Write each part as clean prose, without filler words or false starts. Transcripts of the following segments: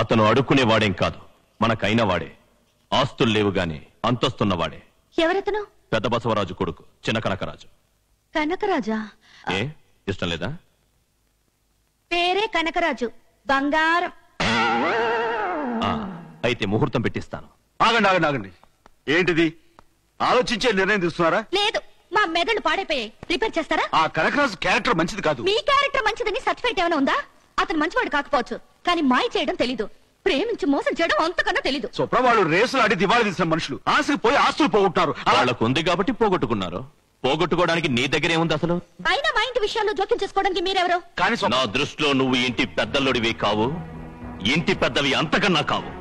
అతను అడుక్కునేవాడేం కాదు, మనకైన వాడే. ఆస్తులు లేవు గాని అంతస్తున్నవాడే. ఎవరతను? పెద్ద బసవరాజు కొడుకు, చిన్న కనకరాజు. కనకరాజా? ఏ ఇష్టం లేదా? పేరే కనకరాజు, బంగారం. అయితే ముహూర్తం పెట్టిస్తాను. ఆగండి ఆగండి ఆగండి, ఏంటిది? ఆలోచించే నిర్ణయం తీసుకున్నారా? లేదు, మా మెదళ్ళు పాడైపోయాయి. రిపేర్ చేస్తారా? ఆ కనకరాజు క్యారెక్టర్ మంచిది కాదు. మీ క్యారెక్టర్ మంచిదని సర్టిఫికేట్ ఏమైనా ఉందా? అతను మంచివాడు కాకపోవచ్చు, కానీ మాయ చేయడం తెలీదు, ప్రేమించి మోసం చేయడం అంతకన్నా తెలీదు. సుప్ర వాళ్ళు రేసులు ఆడి దివాళి తీసిన మనుషులు, ఆశకు పోయి ఆస్తులు పోగొట్టారు. వాళ్ళకు ఉంది కాబట్టి పోగొట్టుకున్నారు. పోగొట్టుకోవడానికి నీ దగ్గర ఏముంది అసలు? అయినా మా ఇంటి విషయాల్లో జోక్యం చేసుకోవడానికి మీరెవరు? కానీ నా దృష్టిలో నువ్వు ఇంటి పెద్దల్లుడివి కావు, ఇంటి పెద్దవి అంతకన్నా కావు.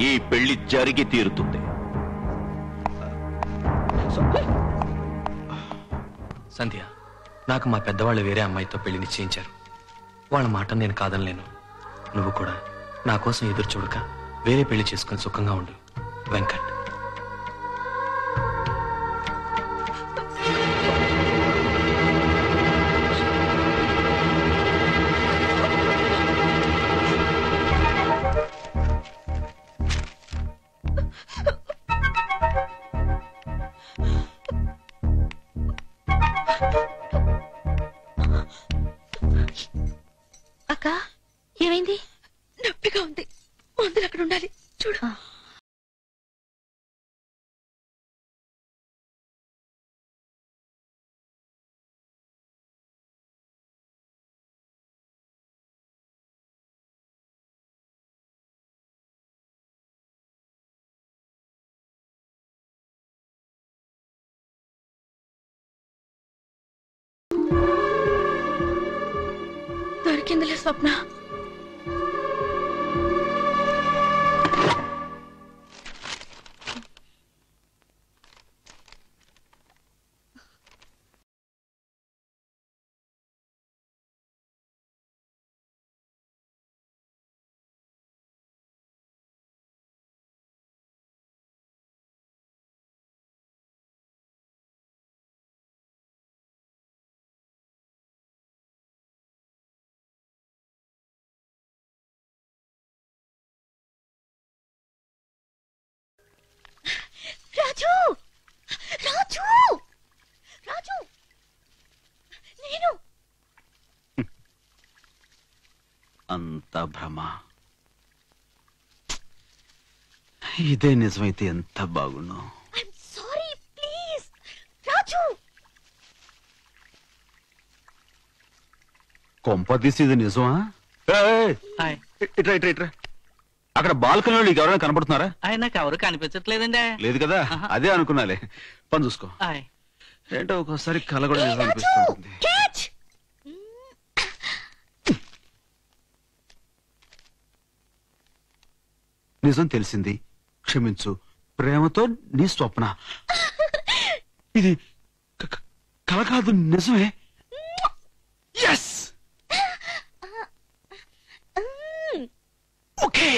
ఈ పెళ్లి జరిగి తీరుతుంది. సంధ్య, నాకు మా పెద్దవాళ్ళు వేరే అమ్మాయితో పెళ్లి నిశ్చయించారు. వాళ్ళ మాట నేను కాదనలేను. నువ్వు కూడా నా కోసం ఎదురు చూడక వేరే పెళ్లి చేసుకుని సుఖంగా ఉండు. వెంకట్. అక్క, ఏమైంది? నొప్పిగా ఉంది, మందులు అక్కడ ఉండాలి, చూడు. దొరికిందిలే స్వప్న. రాజు, రాజు, రాజు, నేను. అంత భ్రమ. ఇదే నిజమైతే ఎంత బాగుండు. I'm sorry, please. రాజు, కొంపదీసి ఇది నిజమా? ఇట్రా ఇట్రా ఇట్రా. అక్కడ బాల్కనీలో నీకు ఎవరైనా కనపడుతున్నారా? నాకు ఎవరు కనిపించట్లేదండి. లేదు కదా, అదే అనుకున్నాలే. పని చూసుకో. ఏంటో ఒక్కోసారి కళ కూడా నిజం అనిపిస్తుంది. నిజం తెలిసింది, క్షమించు. ప్రేమతో నీ స్వప్న. ఇది కళ కాదు, నిజమే. ఎస్. ఓకే.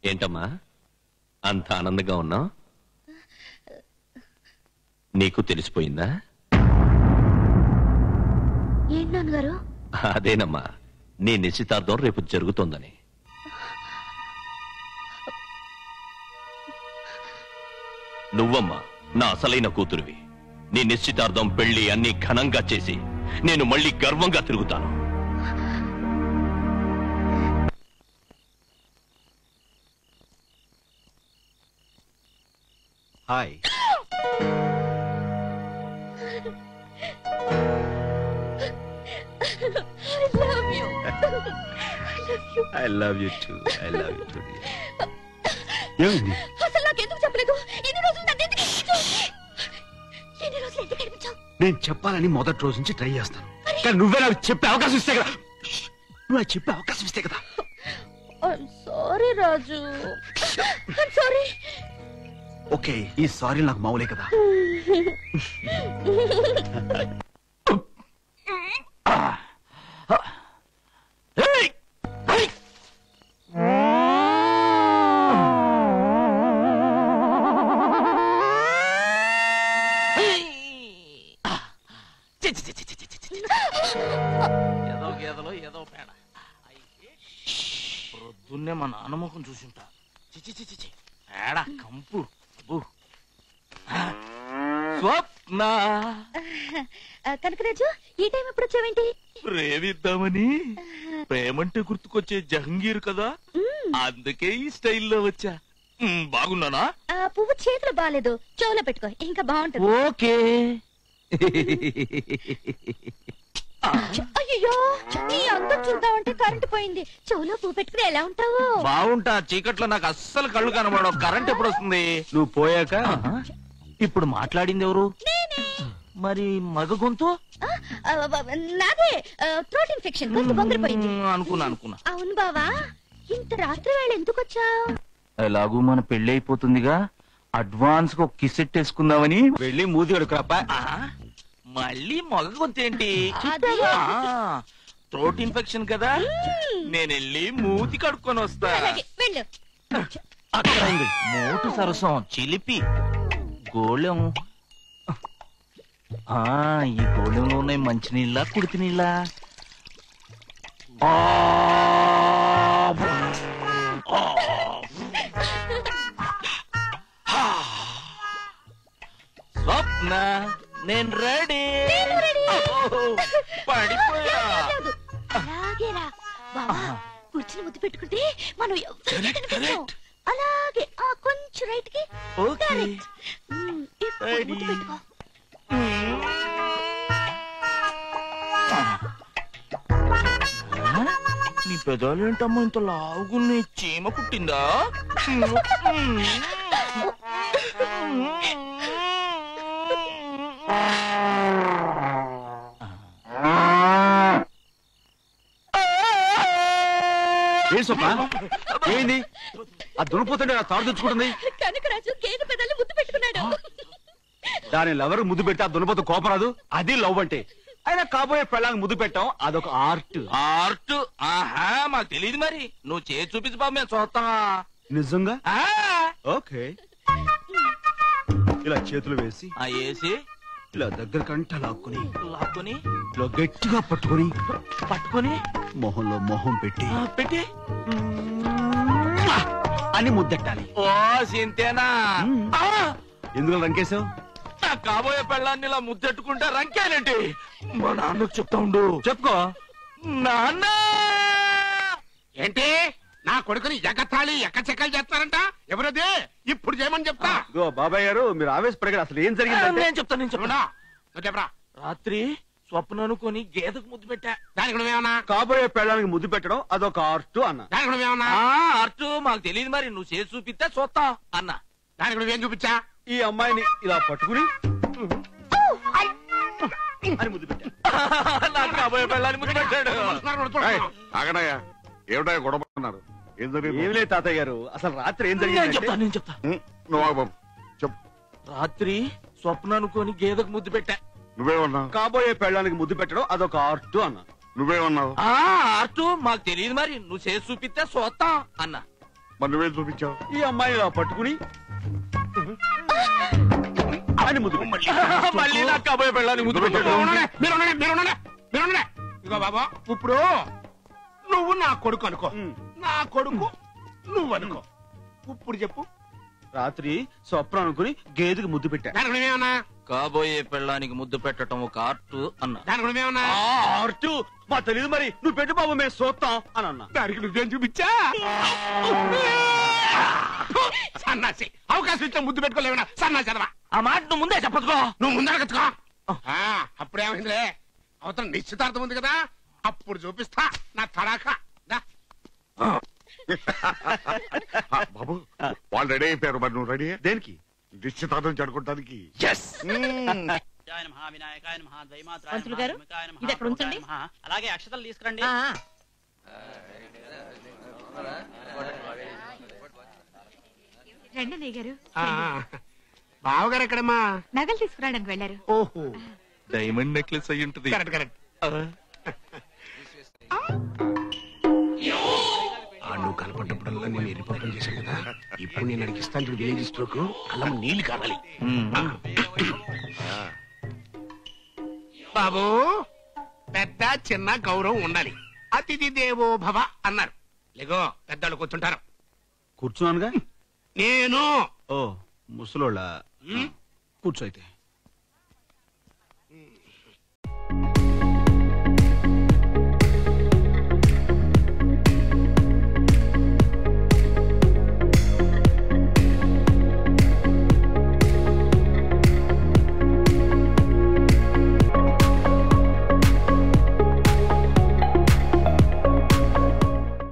ఏంటమ్మా అంత ఆనందంగా ఉన్నావు? నీకు తెలిసిపోయిందా? ఏంటి నాన్నగారు? అదేనమ్మా, నీ నిశ్చితార్థం రేపు జరుగుతోందని. నువ్వమ్మా నా అసలైన కూతురువి. నీ నిశ్చితార్థం, పెళ్లి అన్ని ఘనంగా చేసి నేను మళ్ళీ గర్వంగా తిరుగుతాను. Hi. I love you too. I love you too. ఏమైంది? అసలు నాకెందుకు చెప్పలేదు? ఎన్ని రోజులు నన్ను ఎందుకు నేను చెప్పాలని మొదటి రోజు నుంచి ట్రై చేస్తాను, కానీ నువ్వే నాకు చెప్పే అవకాశం ఇస్తే కదా. నువ్వు అది చెప్పే అవకాశం ఇస్తే కదా. సారీ రాజు, సారీ. ఓకే, ఈ సారీ నాకు మామూలే కదా. ఏదో గేదలో ఏదో పేడ. పొద్దున్నే మా నాన్న ముఖం చూసింటా. చిచి పేడ కంపు. స్వప్న కనకరాజు, ఈ టైం ఎప్పుడు వచ్చావేంటి? ప్రేమిద్దామని. ప్రేమంటే గుర్తుకొచ్చే జహంగీర్ కదా, అందుకే ఈ స్టైల్లో వచ్చా. బాగున్నానా? పువ్వు చేతులు బాగాలేదు, చెవులో పెట్టుకో, ఇంకా బాగుంటుంది. ఓకే. అయ్యో, నీ అందం చూద్దామంటే కరెంట్ పోయింది. చెవులో పువ్వు పెట్టుకుని ఎలా ఉంటావు? బాగుంటా. చీకట్లో నాకు అస్సలు కళ్ళు కనబడవు. కరెంట్ ఎప్పుడు వస్తుంది? నువ్వు పోయాక. ఇప్పుడు మాట్లాడింది ఎవరు? మరి మగ గొంతు? నాదే, థ్రోట్ ఇన్ఫెక్షన్, గొంతు బొంగిపోయింది. అనుకున్నా. అవును బావా, ఇంత రాత్రి వేళ ఎందుకు వచ్చావు? ఎలాగూ మన పెళ్లి అయిపోతుందిగా, అడ్వాన్స్ గా కిసెట్ వేసుకుందామని. వెళ్ళి మూతి కడుకురాప. మళ్ళీ మగ గొంతు ఏంటి? థ్రోట్ ఇన్ఫెక్షన్ కదా, నేను వెళ్ళి మూతి కడుక్కొని వస్తా. వెళ్ళు. అక్కడ ఉంది మోటు సరసం, చిలిపి గోళం. ఈ గోళంలో ఉన్నాయి మంచినీళ్ళ, కుడితి నీళ్ళ? స్వప్న, నేను రెడీ. పడిపోయా. అలాగేరా బావా, కూర్చుని ముద్దు పెట్టుకుంటే మనం ఎవరికీ కనిపించం. అలాగే కొంచెం రైట్ కి. కరెక్ట్. ఇప్పుడు ముద్దు పెట్టుకో. నీ పెదాలు ఏంటమ్మా ఇంత లావుగున్నాయి? చీమ కుట్టిందా? ఏం సొప్ప ఏంది? ఆ దునిపోతుంటే నా తాడు తెచ్చుకుంటుంది. కనకరాజు గేదె పెదాలు ముద్దు పెట్టుకున్నాడు. దాని లవర్ ముద్దు పెడితే ఆ దునిపోతు కోపరాదు. అది లవ్ అంటే. అయినా కాబోయే పెళ్ళానికి ముద్దు పెట్టాం, అదొక ఆర్ట్. ఆర్ట్? ఆహా, మాకు తెలియదు. మరి నువ్వు చేసి చూపించు బాబు, మేము చూస్తాం. నిజంగా? ఓకే. ఇలా చేతులు వేసి వేసి ఇలా దగ్గర కంట లాక్కుని ఇలా గట్టిగా పట్టుకొని మొహంలో మొహం పెట్టి పెట్టి అని ముద్దెట్టాలి. ఓ సింతేనా? ఎందుకు రంకేశావు? కాబోయే పెళ్ళాన్ని ఇలా ముద్దెట్టుకుంటే రంకేనండి. మా నాన్నకు చెప్తా ఉండు. చెప్పుకో. నాన్న ఏంటి నా కొడుకుని ఎగతాళి ఎక్కచెక్కలు చేస్తారంట? ఎవరది? ఇప్పుడు చేయమని చెప్తా. బాబాయ్ గారు, మీరు ఆవేశపడగారు. అసలు ఏం జరిగింది? నేను చెప్తాను. చెప్పరా. రాత్రి స్వప్న అనుకొని గేదకు ముద్దు పెట్టా. దానికి నువ్వేమన్నా? కాబోయే పెళ్ళానికి ముద్దు పెట్టడం అదొక ఆర్ట్ అన్న. దానికి నువ్వేమన్నా? ఆర్ట్ మాకు తెలియదు. మరి నువ్వు చేసి చూపిస్తే చూస్తాం అన్న. దానికి నువ్వేం చూపించా? ఈ అమ్మాయిని ఇలా పట్టుకుని అని ముద్దు పెట్టా. నాకు కాబోయే పెళ్ళాన్ని ముద్దు పెట్టాడు. ఆగనయ్యా, ఏమిటా గొడవ పడుతున్నారు? ఏం జరిగింది? ఏం లేదు తాతయ్య గారు, అసలు రాత్రి ఏం నేను జరిగింది? చెప్తా. నువ్వు ఆగు బాబు, చెప్పు. రాత్రి స్వప్న అనుకొని గేదకు ముద్దు పెట్టా. నువ్వేమన్నావు? కాబోయే పెళ్ళానికి ముద్దు పెట్టడం అదొక ఆర్ట్ అన్న. నువ్వేమన్నావు? ఆర్ట్ మాకు తెలియదు. మరి నువ్వు చేసి చూపిస్తే చూస్తాం అన్న. మరి నువ్వేం చూపించావు? ఈ అమ్మాయిని ఇలా పట్టుకుని అని ముద్దు పెట్టా. మళ్ళీ నాకు కాబోయే పెళ్ళాన్ని ముద్దు పెట్టాడు. ఇగో బాబా, ఇప్పుడు నువ్వు నా కొడుకు అనుకో, నా కొడుకు నువ్వు అనుకో. ఇప్పుడు చెప్పు. రాత్రి స్వప్న అనుకుని గేదెకి ముద్దు పెట్టా. దానికి నువ్వేమన్నా? కాబోయే పెళ్ళానికి ముద్దు పెట్టడం ఒక ఆర్ట్ అన్న. దానికి నువ్వేమన్నా? ఆర్ట్ మా తెలియదు. మరి నువ్వు పెట్టు బాబు, మేము చూస్తాం అని అన్నా. దానికి నువ్వేం చూపించా? సన్నాసి, అవకాశం ఇచ్చా ముద్దు పెట్టుకోలేవనా? సన్నాసి అదవా. ఆ మాట నువ్వు ముందే చెప్పచ్చుకో. నువ్వు ముందరగచ్చుకో. అప్పుడేమైందిలే, అవతల నిశ్చితార్థం ఉంది కదా, అప్పుడు చూపిస్తా నా తడాకా. బాబు, వాళ్ళు రెడీ అయిపోయారు. మరి నువ్వు రెడీ? దేనికి? నిశ్చితార్థం జరుపుకోవడానికి. పంతులు గారు, ఇది ఎక్కడ ఉంచండి. అలాగే అక్షతలు తీసుకురండి. రండి అన్నయ్య గారు బావగారు ఎక్కడమ్మా? నగలు తీసుకురావడానికి వెళ్ళారు. ఓహో, డైమండ్ నెక్లెస్ అయి ఉంటుంది. Correct correct. నువ్వు కనపడ్డప్పుడల్లా నేను ఎరిపోవడం చేశాను కదా, ఇప్పుడు నేను అడిగిస్తాను చూడు విలేజ్ స్ట్రోక్, అల్లం నీళ్లు కావాలి. బాబు, పెద్ద చిన్న గౌరవం ఉండాలి. అతిథి దేవో భవ అన్నారు. లేగో పెద్దవాళ్ళు కూర్చుంటారు. కూర్చున్నానుగా. నేను ఓ ముసలోళ్ళ కూర్చో అయితే.